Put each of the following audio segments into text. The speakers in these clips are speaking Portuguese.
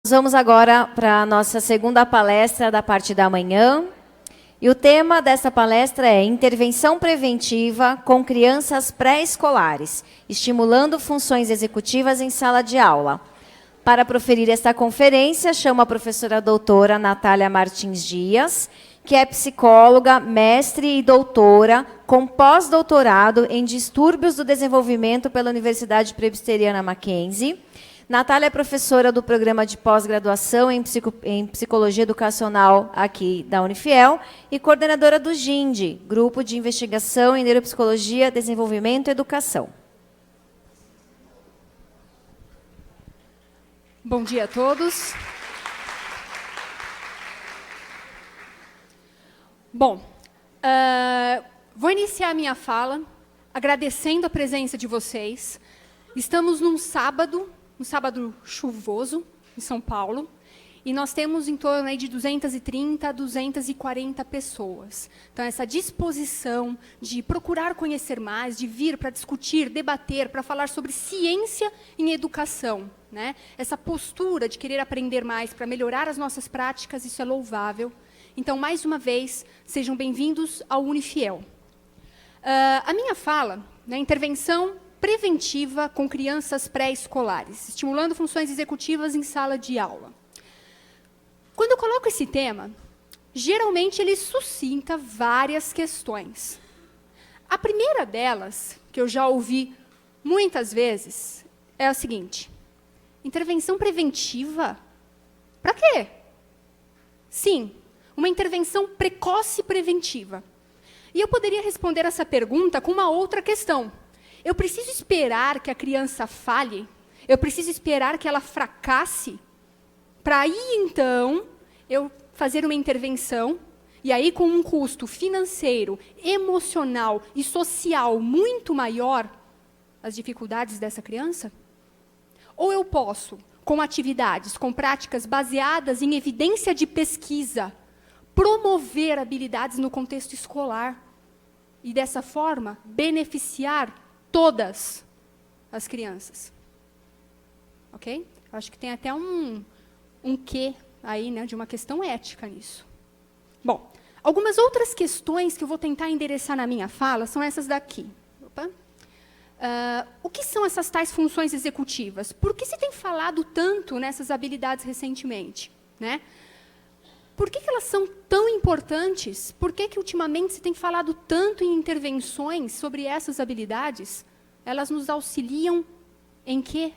Vamos agora para a nossa segunda palestra da parte da manhã. E o tema dessa palestra é Intervenção Preventiva com Crianças Pré-Escolares, estimulando funções executivas em sala de aula. Para proferir esta conferência, chamo a professora doutora Natália Martins Dias, que é psicóloga, mestre e doutora, com pós-doutorado em distúrbios do desenvolvimento pela Universidade Presbiteriana Mackenzie. Natália é professora do programa de pós-graduação em Psicologia Educacional aqui da Unifiel e coordenadora do GINDE, Grupo de Investigação em Neuropsicologia, Desenvolvimento e Educação. Bom dia a todos. Bom, vou iniciar a minha fala agradecendo a presença de vocês. Estamos num sábado chuvoso, em São Paulo, e nós temos em torno aí de 230 a 240 pessoas. Então, essa disposição de procurar conhecer mais, de vir para discutir, debater, para falar sobre ciência em educação, né? Essa postura de querer aprender mais para melhorar as nossas práticas, isso é louvável. Então, mais uma vez, sejam bem-vindos ao Unifiel. A minha fala, né, intervenção preventiva com crianças pré-escolares, estimulando funções executivas em sala de aula. Quando eu coloco esse tema, geralmente ele suscita várias questões. A primeira delas, que eu já ouvi muitas vezes, é a seguinte: intervenção preventiva? Para quê? Sim, uma intervenção precoce preventiva. E eu poderia responder essa pergunta com uma outra questão. Eu preciso esperar que a criança falhe? Eu preciso esperar que ela fracasse? Para aí, então, eu fazer uma intervenção, e aí com um custo financeiro, emocional e social muito maior, as dificuldades dessa criança? Ou eu posso, com atividades, com práticas baseadas em evidência de pesquisa, promover habilidades no contexto escolar e, dessa forma, beneficiar todas as crianças. Ok? Acho que tem até um quê aí, né, de uma questão ética nisso. Bom, algumas outras questões que eu vou tentar endereçar na minha fala são essas daqui. Opa. O que são essas tais funções executivas? Por que se tem falado tanto nessas habilidades recentemente, né? Por que elas são tão importantes? Por que ultimamente se tem falado tanto em intervenções sobre essas habilidades? Elas nos auxiliam em quê?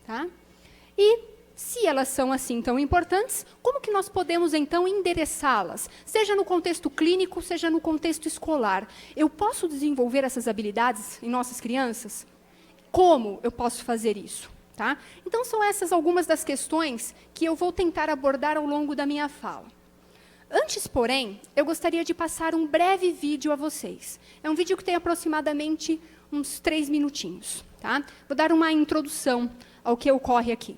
Tá? E, se elas são assim tão importantes, como que nós podemos, então, endereçá-las? Seja no contexto clínico, seja no contexto escolar. Eu posso desenvolver essas habilidades em nossas crianças? Como eu posso fazer isso? Tá? Então, são essas algumas das questões que eu vou tentar abordar ao longo da minha fala. Antes, porém, eu gostaria de passar um breve vídeo a vocês. É um vídeo que tem aproximadamente uns 3 minutinhos. Tá? Vou dar uma introdução ao que ocorre aqui.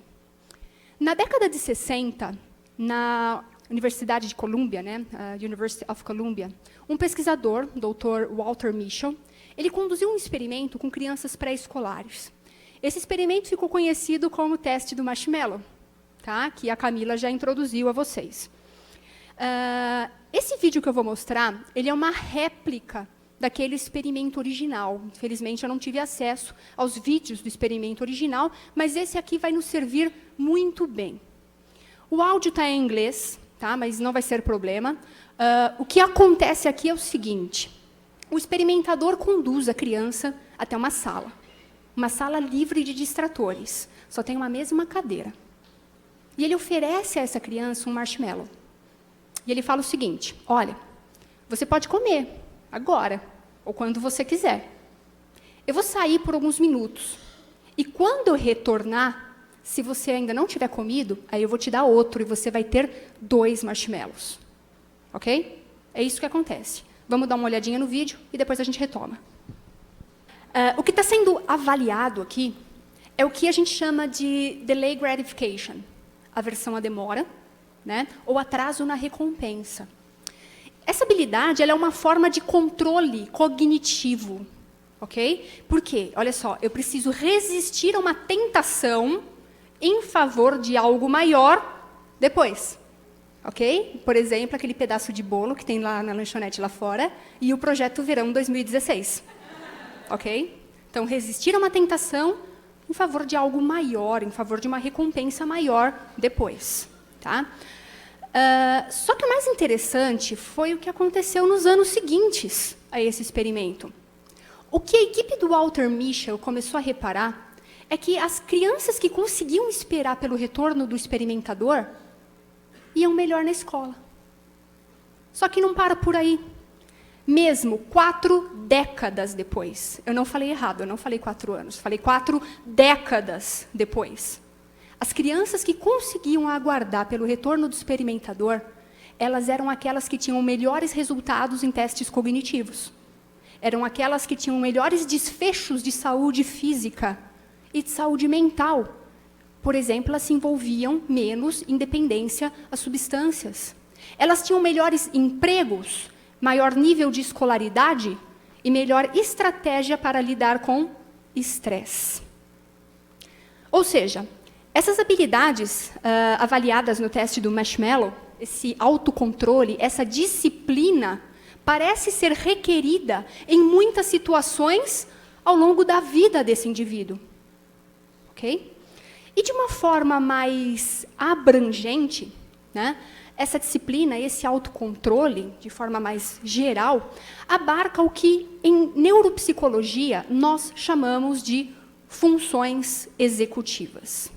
Na década de 60, na Universidade de Columbia, né, University of Columbia, um pesquisador, o Dr. Walter Mischel, ele conduziu um experimento com crianças pré-escolares. Esse experimento ficou conhecido como o teste do marshmallow, tá? Que a Camila já introduziu a vocês. Esse vídeo que eu vou mostrar, ele é uma réplica daquele experimento original. Infelizmente, eu não tive acesso aos vídeos do experimento original, mas esse aqui vai nos servir muito bem. O áudio está em inglês, tá? Mas não vai ser problema. O que acontece aqui é o seguinte: o experimentador conduz a criança até uma sala livre de distratores. Só tem uma mesa e uma cadeira. E ele oferece a essa criança um marshmallow. E ele fala o seguinte: olha, você pode comer agora, ou quando você quiser. Eu vou sair por alguns minutos. E quando eu retornar, se você ainda não tiver comido, aí eu vou te dar outro, e você vai ter 2 marshmallows. Ok? É isso que acontece. Vamos dar uma olhadinha no vídeo e depois a gente retoma. O que está sendo avaliado aqui é o que a gente chama de delay gratification, aversão à demora, né, ou atraso na recompensa. Essa habilidade ela é uma forma de controle cognitivo, ok? Por quê? Olha só, eu preciso resistir a uma tentação em favor de algo maior depois. Ok? Por exemplo, aquele pedaço de bolo que tem lá na lanchonete lá fora e o projeto Verão 2016. Ok? Então, resistir a uma tentação em favor de algo maior, em favor de uma recompensa maior depois. Tá? Só que o mais interessante foi o que aconteceu nos anos seguintes a esse experimento. O que a equipe do Walter Mischel começou a reparar é que as crianças que conseguiam esperar pelo retorno do experimentador iam melhor na escola. Só que não para por aí. Mesmo 4 décadas depois, eu não falei errado, eu não falei 4 anos, falei 4 décadas depois. As crianças que conseguiam aguardar pelo retorno do experimentador, elas eram aquelas que tinham melhores resultados em testes cognitivos. Eram aquelas que tinham melhores desfechos de saúde física e de saúde mental. Por exemplo, elas se envolviam menos em dependência às substâncias. Elas tinham melhores empregos, maior nível de escolaridade e melhor estratégia para lidar com estresse. Ou seja, essas habilidades avaliadas no teste do Marshmallow, esse autocontrole, essa disciplina, parece ser requerida em muitas situações ao longo da vida desse indivíduo. Ok? E de uma forma mais abrangente, né, essa disciplina, esse autocontrole, de forma mais geral, abarca o que, em neuropsicologia, nós chamamos de funções executivas.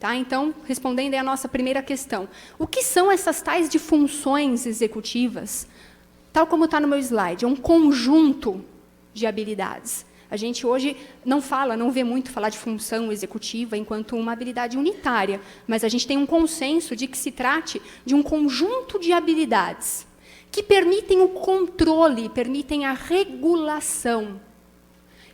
Tá? Então, respondendo à nossa primeira questão, o que são essas tais de funções executivas? Tal como está no meu slide, é um conjunto de habilidades. A gente hoje não vê muito falar de função executiva enquanto uma habilidade unitária, mas a gente tem um consenso de que se trate de um conjunto de habilidades que permitem o controle, permitem a regulação.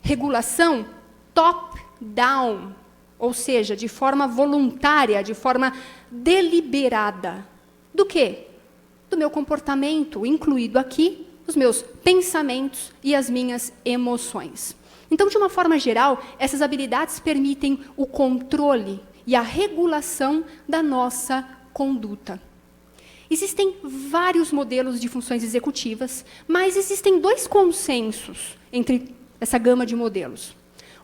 Regulação top-down, ou seja, de forma voluntária, de forma deliberada. Do quê? Do meu comportamento, incluído aqui os meus pensamentos e as minhas emoções. Então, de uma forma geral, essas habilidades permitem o controle e a regulação da nossa conduta. Existem vários modelos de funções executivas, mas existem 2 consensos entre essa gama de modelos.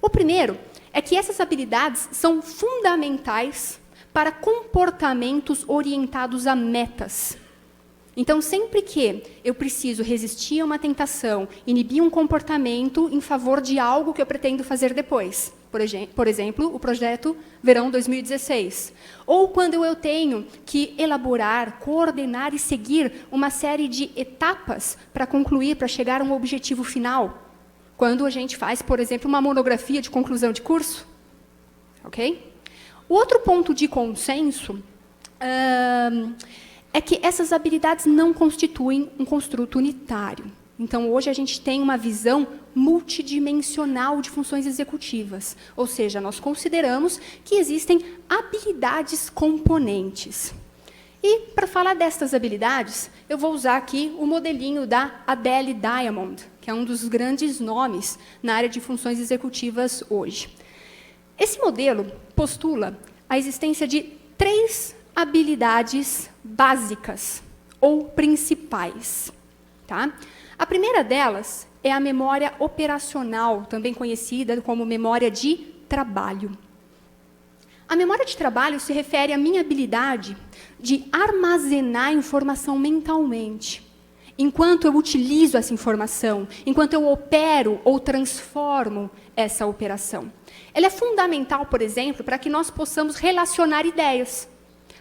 O primeiro é que essas habilidades são fundamentais para comportamentos orientados a metas. Então, sempre que eu preciso resistir a uma tentação, inibir um comportamento em favor de algo que eu pretendo fazer depois, por exemplo, o projeto Verão 2016, ou quando eu tenho que elaborar, coordenar e seguir uma série de etapas para concluir, para chegar a um objetivo final, quando a gente faz, por exemplo, uma monografia de conclusão de curso. Ok? O outro ponto de consenso é que essas habilidades não constituem um construto unitário. Então, hoje a gente tem uma visão multidimensional de funções executivas, ou seja, nós consideramos que existem habilidades componentes. E, para falar destas habilidades, eu vou usar aqui o modelinho da Adele Diamond, que é um dos grandes nomes na área de funções executivas hoje. Esse modelo postula a existência de 3 habilidades básicas ou principais. Tá? A primeira delas é a memória operacional, também conhecida como memória de trabalho. A memória de trabalho se refere à minha habilidade de armazenar informação mentalmente, enquanto eu utilizo essa informação, enquanto eu opero ou transformo essa operação. Ela é fundamental, por exemplo, para que nós possamos relacionar ideias,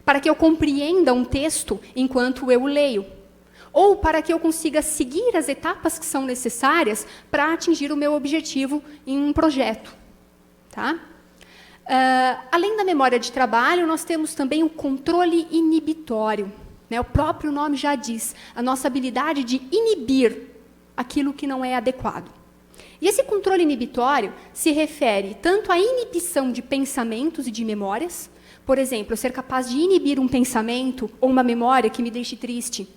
para que eu compreenda um texto enquanto eu o leio, ou para que eu consiga seguir as etapas que são necessárias para atingir o meu objetivo em um projeto. Tá? Além da memória de trabalho, nós temos também o controle inibitório. Né? O próprio nome já diz, a nossa habilidade de inibir aquilo que não é adequado. E esse controle inibitório se refere tanto à inibição de pensamentos e de memórias, por exemplo, eu ser capaz de inibir um pensamento ou uma memória que me deixe triste,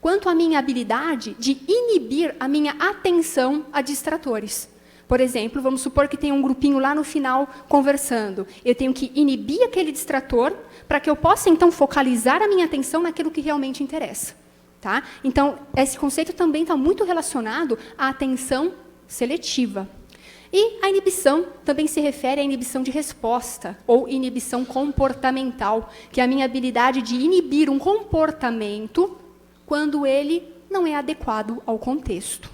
quanto à minha habilidade de inibir a minha atenção a distratores. Por exemplo, vamos supor que tem um grupinho lá no final conversando. Eu tenho que inibir aquele distrator para que eu possa, então, focalizar a minha atenção naquilo que realmente interessa. Tá? Então, esse conceito também está muito relacionado à atenção seletiva. E a inibição também se refere à inibição de resposta, ou inibição comportamental, que é a minha habilidade de inibir um comportamento quando ele não é adequado ao contexto.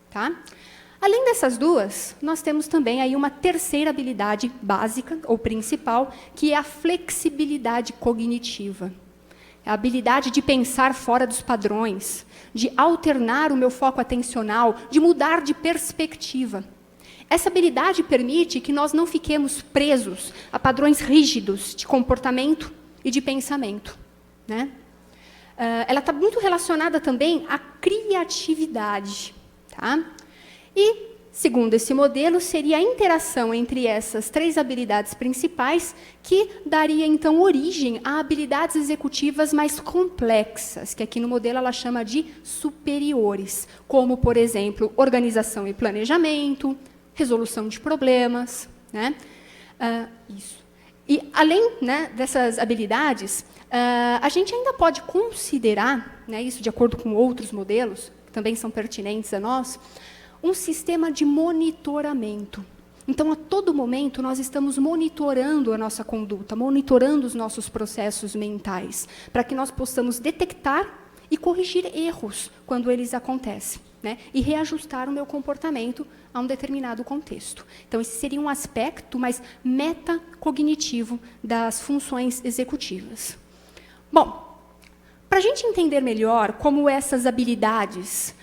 Tá? Além dessas duas, nós temos também aí uma terceira habilidade básica, ou principal, que é a flexibilidade cognitiva. A habilidade de pensar fora dos padrões, de alternar o meu foco atencional, de mudar de perspectiva. Essa habilidade permite que nós não fiquemos presos a padrões rígidos de comportamento e de pensamento. Né? Ela está muito relacionada também à criatividade. Tá? E, segundo esse modelo, seria a interação entre essas três habilidades principais que daria, então, origem a habilidades executivas mais complexas, que aqui no modelo ela chama de superiores, como, por exemplo, organização e planejamento, resolução de problemas. Né? Isso. E, além, né, dessas habilidades, a gente ainda pode considerar, né, isso de acordo com outros modelos, que também são pertinentes a nós, um sistema de monitoramento. Então, a todo momento, nós estamos monitorando a nossa conduta, monitorando os nossos processos mentais, para que nós possamos detectar e corrigir erros quando eles acontecem, né? E reajustar o meu comportamento a um determinado contexto. Então, esse seria um aspecto mais metacognitivo das funções executivas. Bom, para a gente entender melhor como essas habilidades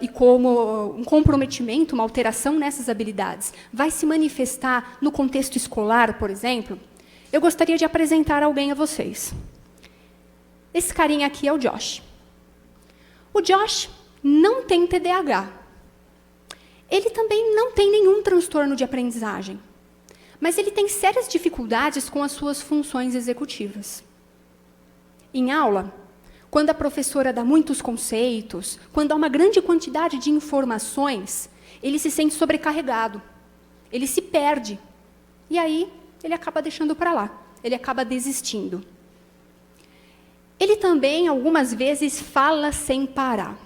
e como um comprometimento, uma alteração nessas habilidades vai se manifestar no contexto escolar, por exemplo, eu gostaria de apresentar alguém a vocês. Esse carinha aqui é o Josh. O Josh não tem TDAH. Ele também não tem nenhum transtorno de aprendizagem. Mas ele tem sérias dificuldades com as suas funções executivas. Em aula, quando a professora dá muitos conceitos, quando há uma grande quantidade de informações, ele se sente sobrecarregado, ele se perde. E aí, ele acaba deixando para lá, ele acaba desistindo. Ele também, algumas vezes, fala sem parar.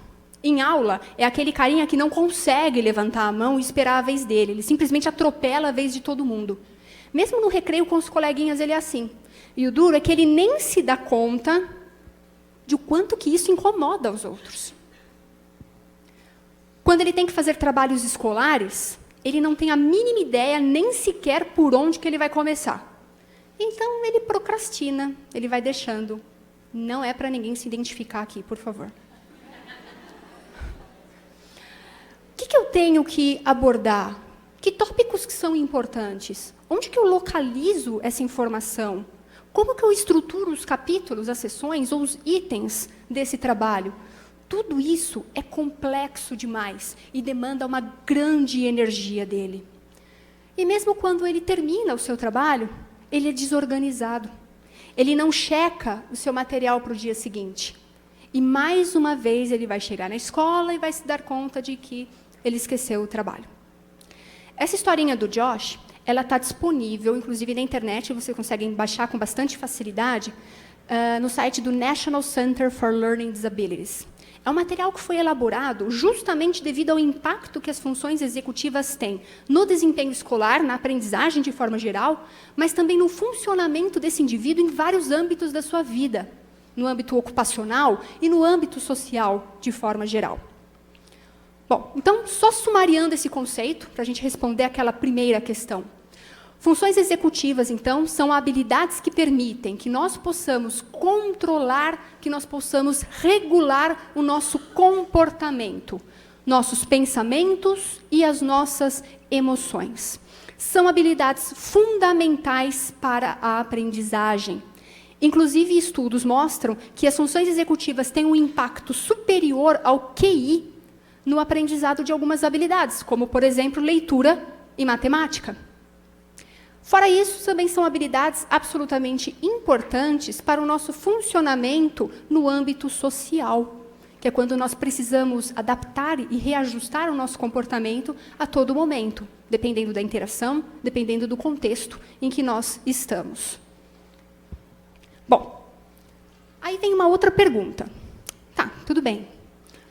Em aula, é aquele carinha que não consegue levantar a mão e esperar a vez dele, ele simplesmente atropela a vez de todo mundo. Mesmo no recreio com os coleguinhas, ele é assim. E o duro é que ele nem se dá conta de o quanto que isso incomoda os outros. Quando ele tem que fazer trabalhos escolares, ele não tem a mínima ideia nem sequer por onde que ele vai começar. Então, ele procrastina, ele vai deixando. Não é para ninguém se identificar aqui, por favor. O que eu tenho que abordar? Que tópicos que são importantes? Onde que eu localizo essa informação? Como que eu estruturo os capítulos, as sessões ou os itens desse trabalho? Tudo isso é complexo demais e demanda uma grande energia dele. E mesmo quando ele termina o seu trabalho, ele é desorganizado. Ele não checa o seu material para o dia seguinte. E, mais uma vez, ele vai chegar na escola e vai se dar conta de que ele esqueceu o trabalho. Essa historinha do Josh, ela está disponível, inclusive na internet, você consegue baixar com bastante facilidade, no site do National Center for Learning Disabilities. É um material que foi elaborado justamente devido ao impacto que as funções executivas têm no desempenho escolar, na aprendizagem de forma geral, mas também no funcionamento desse indivíduo em vários âmbitos da sua vida, no âmbito ocupacional e no âmbito social de forma geral. Bom, então, só sumariando esse conceito, para a gente responder aquela primeira questão. Funções executivas, então, são habilidades que permitem que nós possamos controlar, que nós possamos regular o nosso comportamento, nossos pensamentos e as nossas emoções. São habilidades fundamentais para a aprendizagem. Inclusive, estudos mostram que as funções executivas têm um impacto superior ao QI no aprendizado de algumas habilidades, como, por exemplo, leitura e matemática. Fora isso, também são habilidades absolutamente importantes para o nosso funcionamento no âmbito social, que é quando nós precisamos adaptar e reajustar o nosso comportamento a todo momento, dependendo da interação, dependendo do contexto em que nós estamos. Bom, aí vem uma outra pergunta. Tá, tudo bem.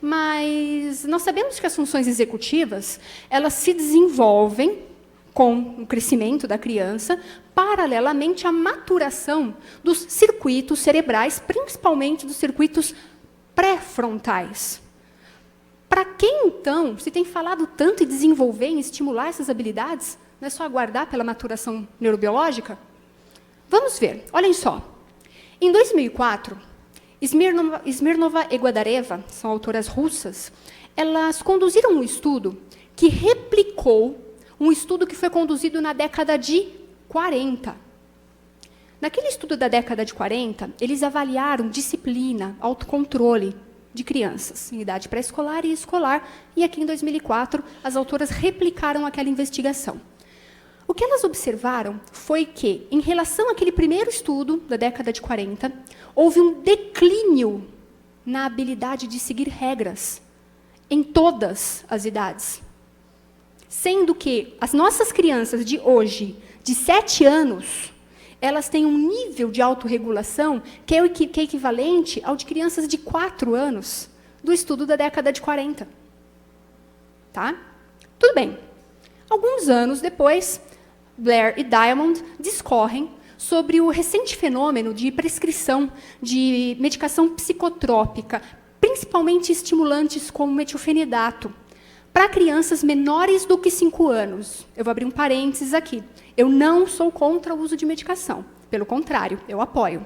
Mas nós sabemos que as funções executivas, elas se desenvolvem com o crescimento da criança, paralelamente à maturação dos circuitos cerebrais, principalmente dos circuitos pré-frontais. Para quem, então, se tem falado tanto em desenvolver, em estimular essas habilidades, não é só aguardar pela maturação neurobiológica? Vamos ver, olhem só. Em 2004, Smirnova e Guadareva, são autoras russas, elas conduziram um estudo que replicou um estudo que foi conduzido na década de 40. Naquele estudo da década de 40, eles avaliaram disciplina, autocontrole de crianças, em idade pré-escolar e escolar, e aqui em 2004, as autoras replicaram aquela investigação. O que elas observaram foi que, em relação àquele primeiro estudo da década de 40, houve um declínio na habilidade de seguir regras em todas as idades. Sendo que as nossas crianças de hoje, de 7 anos, elas têm um nível de autorregulação que é equivalente ao de crianças de 4 anos, do estudo da década de 40. Tá? Tudo bem. Alguns anos depois, Blair e Diamond discorrem sobre o recente fenômeno de prescrição de medicação psicotrópica, principalmente estimulantes como metilfenidato, para crianças menores do que 5 anos. Eu vou abrir um parênteses aqui. Eu não sou contra o uso de medicação. Pelo contrário, eu apoio.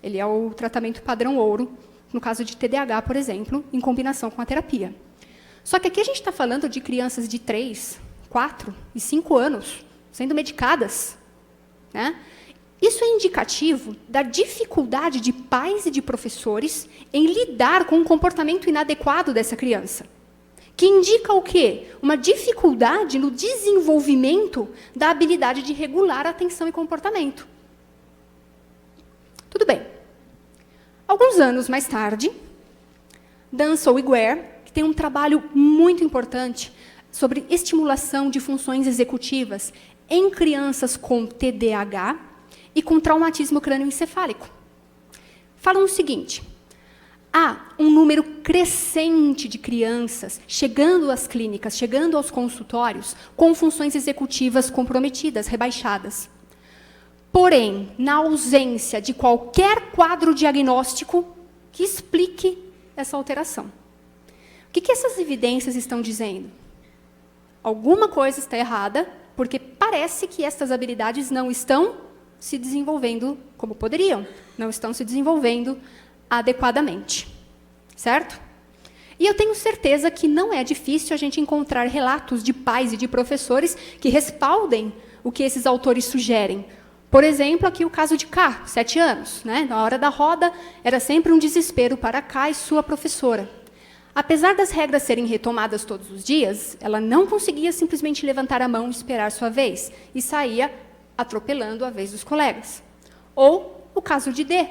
Ele é o tratamento padrão ouro, no caso de TDAH, por exemplo, em combinação com a terapia. Só que aqui a gente está falando de crianças de 3, 4 e 5 anos, sendo medicadas. Né? Isso é indicativo da dificuldade de pais e de professores em lidar com o comportamento inadequado dessa criança. Que indica o quê? Uma dificuldade no desenvolvimento da habilidade de regular a atenção e comportamento. Tudo bem. Alguns anos mais tarde, Dansel e Guare, que tem um trabalho muito importante sobre estimulação de funções executivas em crianças com TDAH e com traumatismo crânioencefálico, falam o seguinte: há um número crescente de crianças chegando às clínicas, chegando aos consultórios, com funções executivas comprometidas, rebaixadas. Porém, na ausência de qualquer quadro diagnóstico que explique essa alteração. O que essas evidências estão dizendo? Alguma coisa está errada, porque parece que estas habilidades não estão se desenvolvendo como poderiam, não estão se desenvolvendo adequadamente, certo? E eu tenho certeza que não é difícil a gente encontrar relatos de pais e de professores que respaldem o que esses autores sugerem. Por exemplo, aqui o caso de K, 7 anos. Né? Na hora da roda, era sempre um desespero para K e sua professora. Apesar das regras serem retomadas todos os dias, ela não conseguia simplesmente levantar a mão e esperar sua vez, e saía atropelando a vez dos colegas. Ou o caso de D.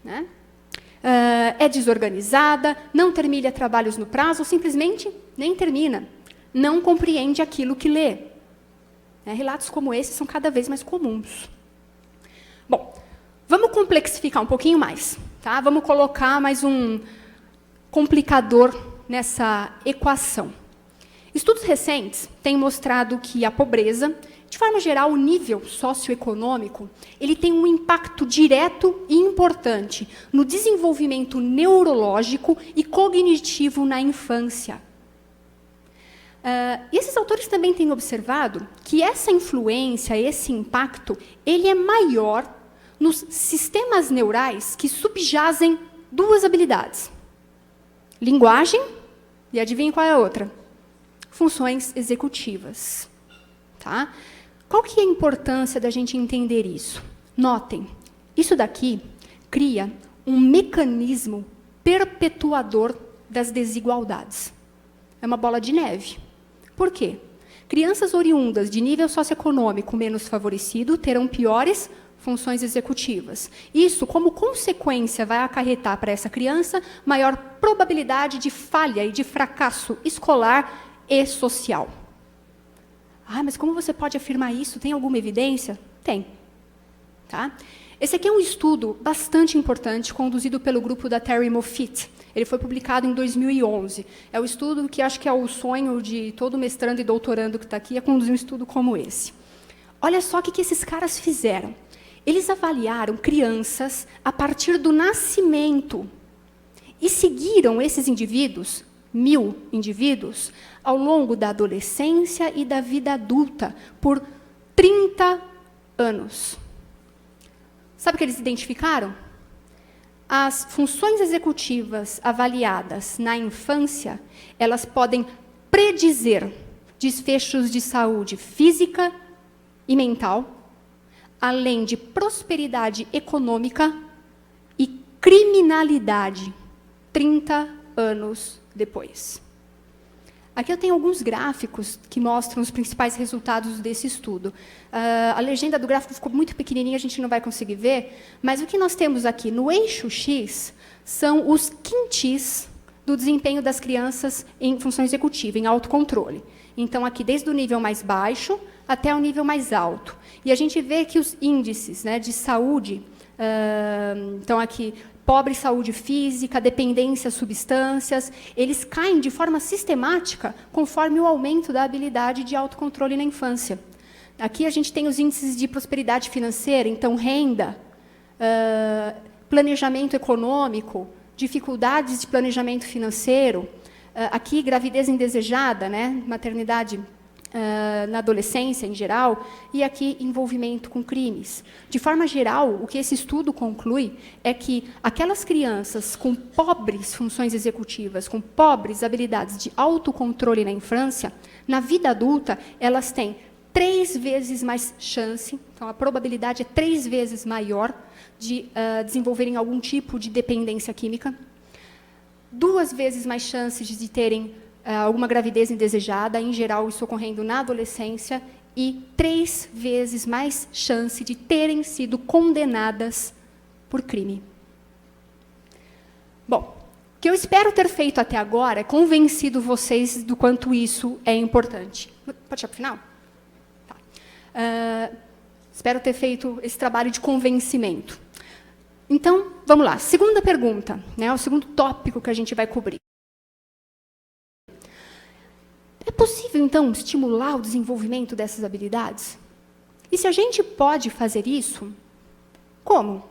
Né? É desorganizada, não termina trabalhos no prazo, ou simplesmente nem termina. Não compreende aquilo que lê. Relatos como esses são cada vez mais comuns. Bom, vamos complexificar um pouquinho mais. Tá? Vamos colocar mais um complicador nessa equação. Estudos recentes têm mostrado que a pobreza, de forma geral, o nível socioeconômico, ele tem um impacto direto e importante no desenvolvimento neurológico e cognitivo na infância. E esses autores também têm observado que essa influência, esse impacto, ele é maior nos sistemas neurais que subjazem 2 habilidades. Linguagem, e adivinhem qual é a outra? Funções executivas. Tá? Qual que é a importância da gente entender isso? Notem, isso daqui cria um mecanismo perpetuador das desigualdades. É uma bola de neve. Por quê? Crianças oriundas de nível socioeconômico menos favorecido terão piores funções executivas. Isso, como consequência, vai acarretar para essa criança maior probabilidade de falha e de fracasso escolar e social. Ah, mas como você pode afirmar isso? Tem alguma evidência? Tem. Tá? Esse aqui é um estudo bastante importante, conduzido pelo grupo da Terry Moffitt. Ele foi publicado em 2011. É o estudo que acho que é o sonho de todo mestrando e doutorando que está aqui, é conduzir um estudo como esse. Olha só o que esses caras fizeram. Eles avaliaram crianças a partir do nascimento e seguiram esses indivíduos, 1.000 indivíduos, ao longo da adolescência e da vida adulta, por 30 anos. Sabe o que eles identificaram? As funções executivas avaliadas na infância, elas podem predizer desfechos de saúde física e mental, além de prosperidade econômica e criminalidade 30 anos depois. Aqui eu tenho alguns gráficos que mostram os principais resultados desse estudo. A legenda do gráfico ficou muito pequenininha, a gente não vai conseguir ver, mas o que nós temos aqui no eixo X são os quintis do desempenho das crianças em função executiva, em autocontrole. Então, aqui, desde o nível mais baixo até o nível mais alto. E a gente vê que os índices, né, de saúde, então aqui, pobre saúde física, dependência a substâncias, eles caem de forma sistemática conforme o aumento da habilidade de autocontrole na infância. Aqui a gente tem os índices de prosperidade financeira, então renda, planejamento econômico, dificuldades de planejamento financeiro, aqui gravidez indesejada, né, maternidade na adolescência em geral, e aqui envolvimento com crimes. De forma geral, o que esse estudo conclui é que aquelas crianças com pobres funções executivas, com pobres habilidades de autocontrole na infância, na vida adulta, elas têm 3 vezes mais chance, então a probabilidade é 3 vezes maior de desenvolverem algum tipo de dependência química, 2 vezes mais chances de terem alguma gravidez indesejada, em geral isso ocorrendo na adolescência, e 3 vezes mais chance de terem sido condenadas por crime. Bom, o que eu espero ter feito até agora é convencido vocês do quanto isso é importante. Pode ir para o final? Tá. Espero ter feito esse trabalho de convencimento. Então, vamos lá. Segunda pergunta, né, o segundo tópico que a gente vai cobrir. É possível, então, estimular o desenvolvimento dessas habilidades? E se a gente pode fazer isso, como?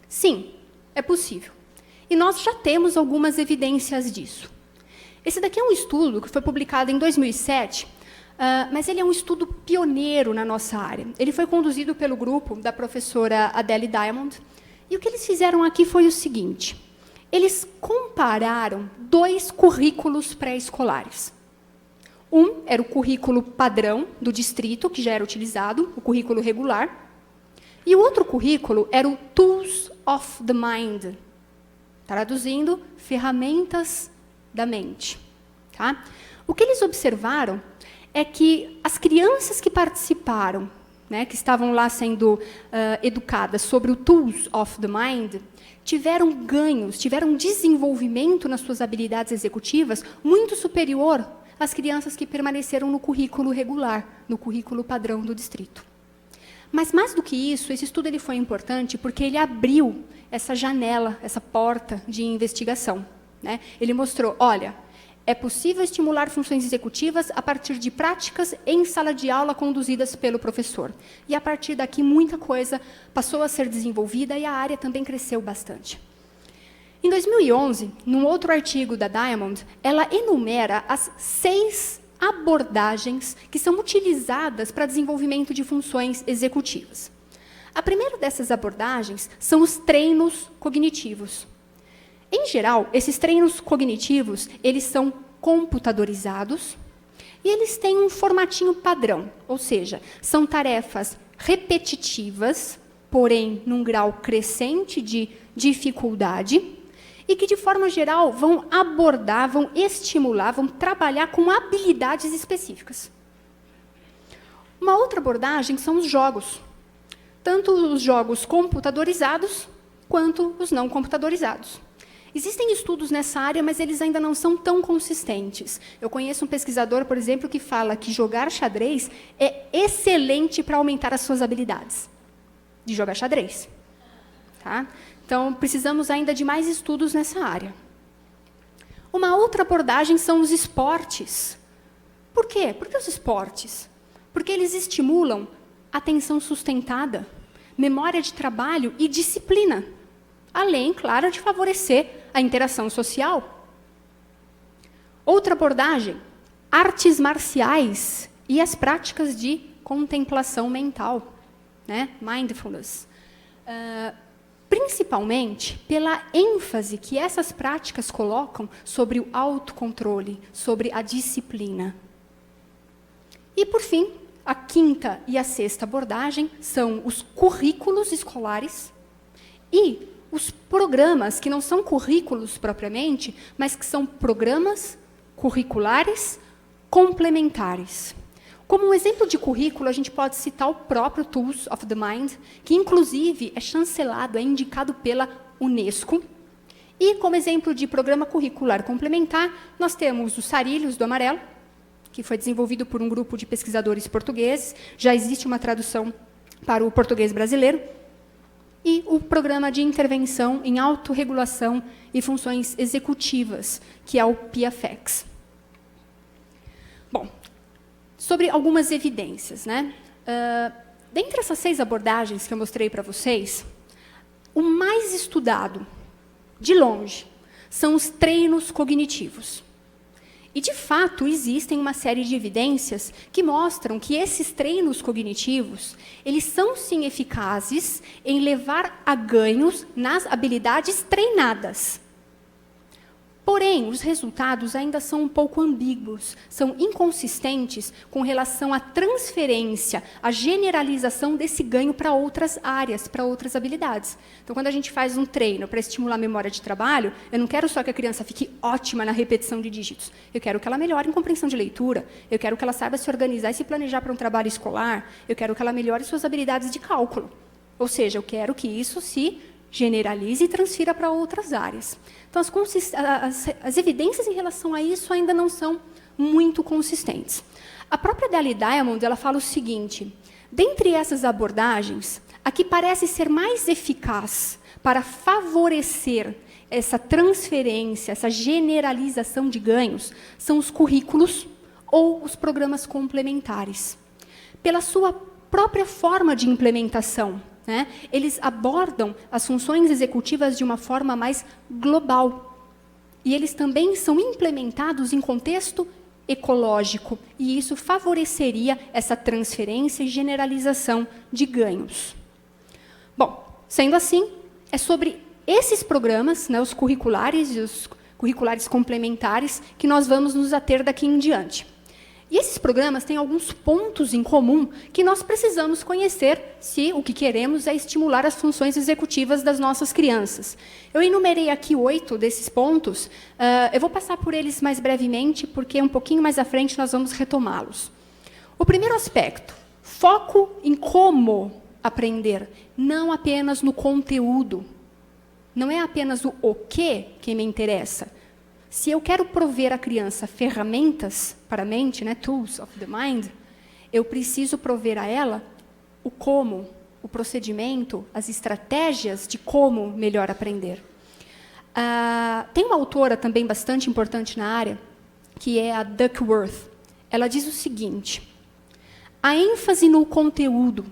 Sim, é possível. E nós já temos algumas evidências disso. Esse daqui é um estudo que foi publicado em 2007, mas ele é um estudo pioneiro na nossa área. Ele foi conduzido pelo grupo da professora Adele Diamond, e o que eles fizeram aqui foi o seguinte: eles compararam 2 currículos pré-escolares. Um era o currículo padrão do distrito, que já era utilizado, o currículo regular, e o outro currículo era o Tools of the Mind, traduzindo, ferramentas da mente. Tá? O que eles observaram é que as crianças que participaram, né, que estavam lá sendo educadas sobre o Tools of the Mind, tiveram ganhos, tiveram desenvolvimento nas suas habilidades executivas muito superior às crianças que permaneceram no currículo regular, no currículo padrão do distrito. Mas, mais do que isso, esse estudo ele foi importante porque ele abriu essa janela, essa porta de investigação. Né? Ele mostrou, olha, é possível estimular funções executivas a partir de práticas em sala de aula conduzidas pelo professor. E, a partir daqui, muita coisa passou a ser desenvolvida e a área também cresceu bastante. Em 2011, num outro artigo da Diamond, ela enumera as 6 abordagens que são utilizadas para desenvolvimento de funções executivas. A primeira dessas abordagens são os treinos cognitivos. Em geral, esses treinos cognitivos, eles são computadorizados e eles têm um formatinho padrão, ou seja, são tarefas repetitivas, porém num grau crescente de dificuldade, e que, de forma geral, vão abordar, vão estimular, vão trabalhar com habilidades específicas. Uma outra abordagem são os jogos. tanto os jogos computadorizados quanto os não computadorizados. Existem estudos nessa área, mas eles ainda não são tão consistentes. Eu conheço um pesquisador, por exemplo, que fala que jogar xadrez é excelente para aumentar as suas habilidades de jogar xadrez. Tá? Então, precisamos ainda de mais estudos nessa área. Uma outra abordagem são os esportes. Por quê? Por que os esportes? Porque eles estimulam atenção sustentada, memória de trabalho e disciplina, além, claro, de favorecer a interação social. Outra abordagem, artes marciais e as práticas de contemplação mental, né? Mindfulness. Principalmente pela ênfase que essas práticas colocam sobre o autocontrole, sobre a disciplina. E, por fim, a quinta e a sexta abordagem são os currículos escolares e os programas, que não são currículos propriamente, mas que são programas curriculares complementares. Como um exemplo de currículo, a gente pode citar o próprio Tools of the Mind, que, inclusive, é chancelado, é indicado pela Unesco. E, como exemplo de programa curricular complementar, nós temos os Sarilhos do Amarelo, que foi desenvolvido por um grupo de pesquisadores portugueses. Já existe uma tradução para o português brasileiro. E o Programa de Intervenção em Autorregulação e Funções Executivas, que é o PIAFEX. Bom, sobre algumas evidências, né? Dentre essas 6 abordagens que eu mostrei para vocês, o mais estudado, de longe, são os treinos cognitivos. E, de fato, existem uma série de evidências que mostram que esses treinos cognitivos, eles são, sim, eficazes em levar a ganhos nas habilidades treinadas. Porém, os resultados ainda são um pouco ambíguos, são inconsistentes com relação à transferência, à generalização desse ganho para outras áreas, para outras habilidades. Então, quando a gente faz um treino para estimular a memória de trabalho, eu não quero só que a criança fique ótima na repetição de dígitos. Eu quero que ela melhore em compreensão de leitura, eu quero que ela saiba se organizar e se planejar para um trabalho escolar, eu quero que ela melhore suas habilidades de cálculo. Ou seja, eu quero que isso se generalize e transfira para outras áreas. Então, as evidências em relação a isso ainda não são muito consistentes. A própria Dali Diamond, ela fala o seguinte: dentre essas abordagens, a que parece ser mais eficaz para favorecer essa transferência, essa generalização de ganhos, são os currículos ou os programas complementares. Pela sua própria forma de implementação, né? Eles abordam as funções executivas de uma forma mais global. E eles também são implementados em contexto ecológico. E isso favoreceria essa transferência e generalização de ganhos. Bom, sendo assim, é sobre esses programas, né, os curriculares e os curriculares complementares, que nós vamos nos ater daqui em diante. E esses programas têm alguns pontos em comum que nós precisamos conhecer se o que queremos é estimular as funções executivas das nossas crianças. Eu enumerei aqui 8 desses pontos. Eu vou passar por eles mais brevemente, porque um pouquinho mais à frente nós vamos retomá-los. O primeiro aspecto, foco em como aprender, não apenas no conteúdo. Não é apenas o que me interessa. Se eu quero prover à criança ferramentas para a mente, né, tools of the mind, eu preciso prover a ela o como, o procedimento, as estratégias de como melhor aprender. Tem uma autora também bastante importante na área, que é a Duckworth. Ela diz o seguinte: a ênfase no conteúdo,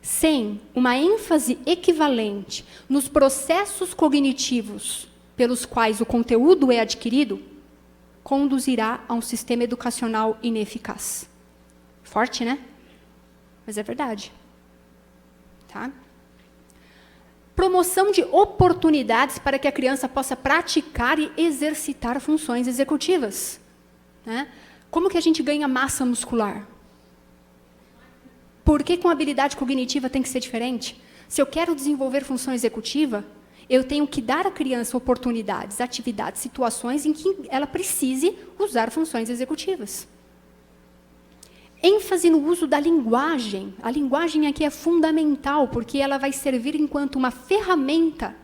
sem uma ênfase equivalente nos processos cognitivos pelos quais o conteúdo é adquirido, conduzirá a um sistema educacional ineficaz. Forte, né? Mas é verdade. Tá? Promoção de oportunidades para que a criança possa praticar e exercitar funções executivas. Né? Como que a gente ganha massa muscular? Por que com a habilidade cognitiva tem que ser diferente? Se eu quero desenvolver função executiva, eu tenho que dar à criança oportunidades, atividades, situações em que ela precise usar funções executivas. ênfase no uso da linguagem. A linguagem aqui é fundamental, porque ela vai servir enquanto uma ferramenta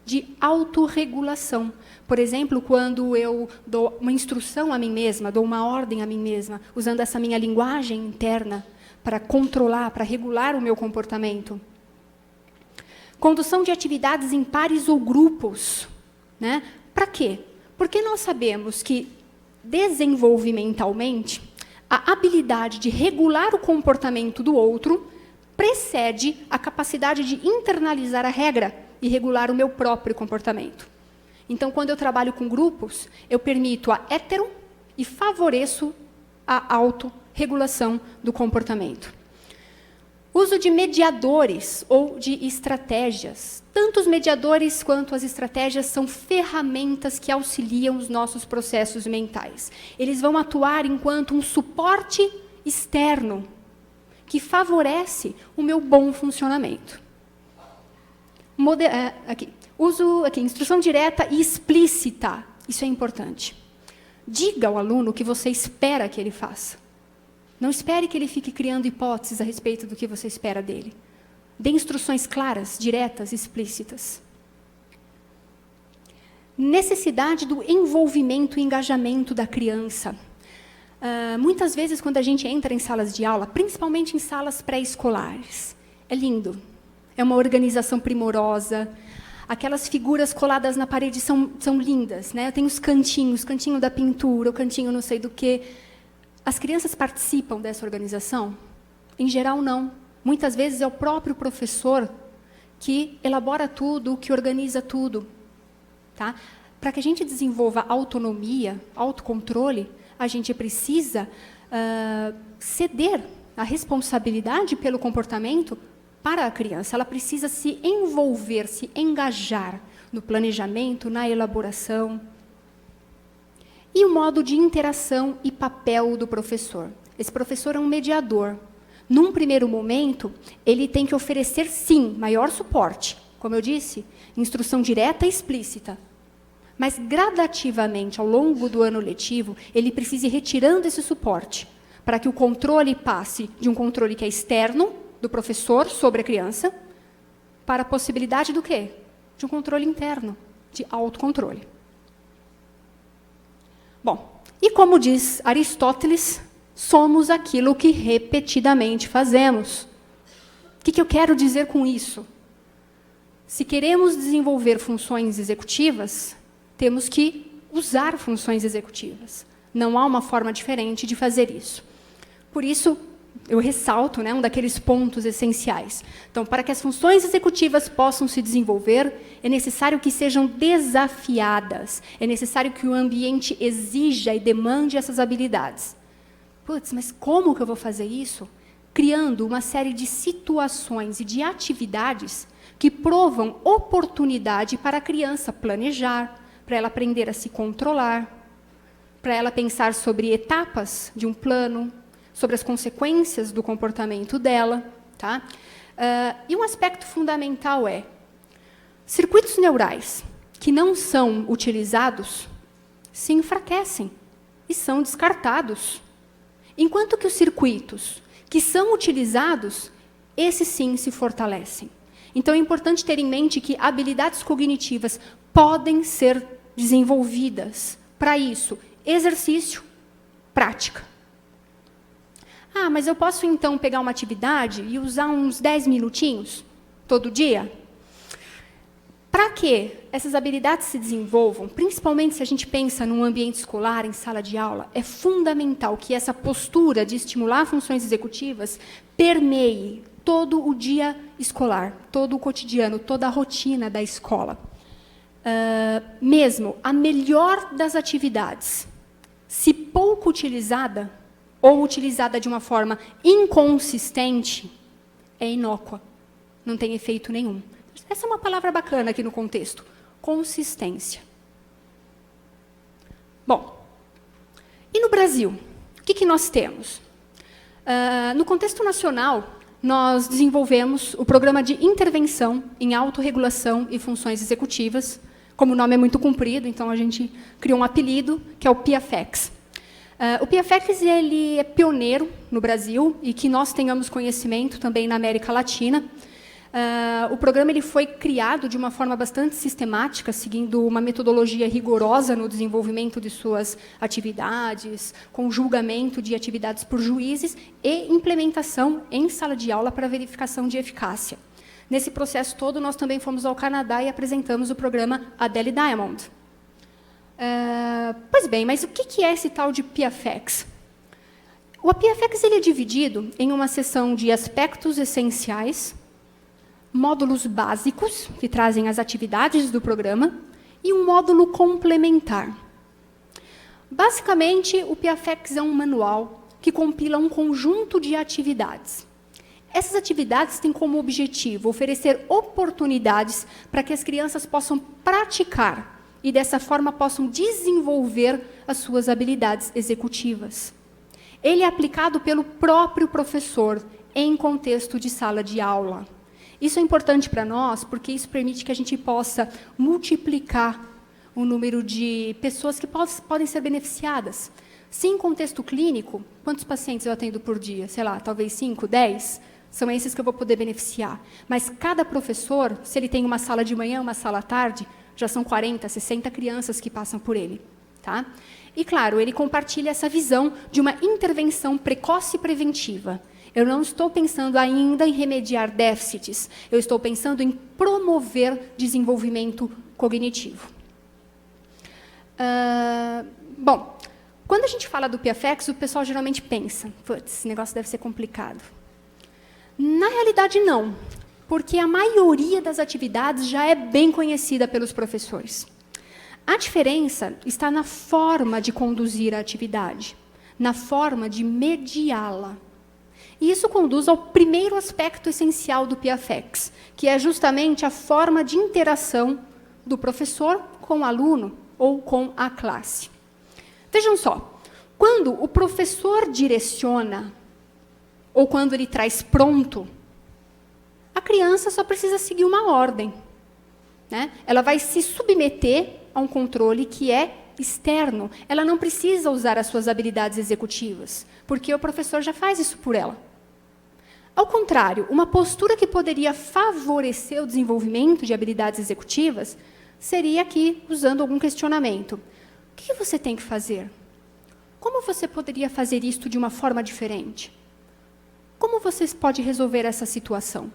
de autorregulação. Por exemplo, quando eu dou uma instrução a mim mesma, dou uma ordem a mim mesma, usando essa minha linguagem interna para controlar, para regular o meu comportamento. Condução de atividades em pares ou grupos. Né? Para quê? Porque nós sabemos que, desenvolvimentalmente, a habilidade de regular o comportamento do outro precede a capacidade de internalizar a regra e regular o meu próprio comportamento. Então, quando eu trabalho com grupos, eu permito a hétero e favoreço a autorregulação do comportamento. Uso de mediadores ou de estratégias. Tanto os mediadores quanto as estratégias são ferramentas que auxiliam os nossos processos mentais. Eles vão atuar enquanto um suporte externo que favorece o meu bom funcionamento. Instrução direta e explícita. Isso é importante. Diga ao aluno o que você espera que ele faça. Não espere que ele fique criando hipóteses a respeito do que você espera dele. Dê instruções claras, diretas, explícitas. Necessidade do envolvimento e engajamento da criança. Muitas vezes, quando a gente entra em salas de aula, principalmente em salas pré-escolares, é lindo. É uma organização primorosa. Aquelas figuras coladas na parede são lindas. Né? Tem os cantinhos, cantinho da pintura, o cantinho não sei do quê. As crianças participam dessa organização? Em geral, não. Muitas vezes é o próprio professor que elabora tudo, que organiza tudo. Tá? Para que a gente desenvolva autonomia, autocontrole, a gente precisa ceder a responsabilidade pelo comportamento para a criança. Ela precisa se envolver, se engajar no planejamento, na elaboração. E o modo de interação e papel do professor. Esse professor é um mediador. Num primeiro momento, ele tem que oferecer, sim, maior suporte. Como eu disse, instrução direta e explícita. Mas, gradativamente, ao longo do ano letivo, ele precisa ir retirando esse suporte, para que o controle passe de um controle que é externo, do professor sobre a criança, para a possibilidade do quê? De um controle interno, de autocontrole. Bom, e como diz Aristóteles, somos aquilo que repetidamente fazemos. O que eu quero dizer com isso? Se queremos desenvolver funções executivas, temos que usar funções executivas. Não há uma forma diferente de fazer isso. Por isso, eu ressalto, né, um daqueles pontos essenciais. Então, para que as funções executivas possam se desenvolver, é necessário que sejam desafiadas. É necessário que o ambiente exija e demande essas habilidades. Putz, mas como que eu vou fazer isso? Criando uma série de situações e de atividades que provam oportunidade para a criança planejar, para ela aprender a se controlar, para ela pensar sobre etapas de um plano, sobre as consequências do comportamento dela. Tá? E um aspecto fundamental é, circuitos neurais que não são utilizados se enfraquecem e são descartados. Enquanto que os circuitos que são utilizados, esses sim se fortalecem. Então, é importante ter em mente que habilidades cognitivas podem ser desenvolvidas. Para isso, exercício, prática. Ah, mas eu posso, então, pegar uma atividade e usar uns 10 minutinhos todo dia? Para que essas habilidades se desenvolvam, principalmente se a gente pensa num ambiente escolar, em sala de aula, é fundamental que essa postura de estimular funções executivas permeie todo o dia escolar, todo o cotidiano, toda a rotina da escola. Mesmo a melhor das atividades, se pouco utilizada, ou utilizada de uma forma inconsistente, é inócua, não tem efeito nenhum. Essa é uma palavra bacana aqui no contexto, consistência. Bom, e no Brasil, o que nós temos? No contexto nacional, nós desenvolvemos o programa de intervenção em autorregulação e funções executivas. Como o nome é muito comprido, então a gente criou um apelido, que é o PIAFEX. O PFX ele é pioneiro no Brasil e que nós tenhamos conhecimento também na América Latina. O programa ele foi criado de uma forma bastante sistemática, seguindo uma metodologia rigorosa no desenvolvimento de suas atividades, com julgamento de atividades por juízes e implementação em sala de aula para verificação de eficácia. Nesse processo todo, nós também fomos ao Canadá e apresentamos o programa Adele Diamond. Pois bem, mas o que é esse tal de PFX? O PFX ele é dividido em uma seção de aspectos essenciais, módulos básicos, que trazem as atividades do programa, e um módulo complementar. Basicamente, o PFX é um manual que compila um conjunto de atividades. Essas atividades têm como objetivo oferecer oportunidades para que as crianças possam praticar e, dessa forma, possam desenvolver as suas habilidades executivas. Ele é aplicado pelo próprio professor em contexto de sala de aula. Isso é importante para nós, porque isso permite que a gente possa multiplicar o número de pessoas que podem ser beneficiadas. Se em contexto clínico, quantos pacientes eu atendo por dia? Sei lá, talvez 5, 10? São esses que eu vou poder beneficiar. Mas cada professor, se ele tem uma sala de manhã, uma sala à tarde, já são 40, 60 crianças que passam por ele. Tá? E, claro, ele compartilha essa visão de uma intervenção precoce e preventiva. Eu não estou pensando ainda em remediar déficits, eu estou pensando em promover desenvolvimento cognitivo. Bom, quando a gente fala do PFX, o pessoal geralmente pensa, putz, esse negócio deve ser complicado. Na realidade, não, porque a maioria das atividades já é bem conhecida pelos professores. A diferença está na forma de conduzir a atividade, na forma de mediá-la. E isso conduz ao primeiro aspecto essencial do PFX, que é justamente a forma de interação do professor com o aluno ou com a classe. Vejam só, quando o professor direciona, ou quando ele traz pronto, a criança só precisa seguir uma ordem, né? Ela vai se submeter a um controle que é externo. Ela não precisa usar as suas habilidades executivas, porque o professor já faz isso por ela. Ao contrário, uma postura que poderia favorecer o desenvolvimento de habilidades executivas seria aqui, usando algum questionamento. O que você tem que fazer? Como você poderia fazer isto de uma forma diferente? Como você pode resolver essa situação?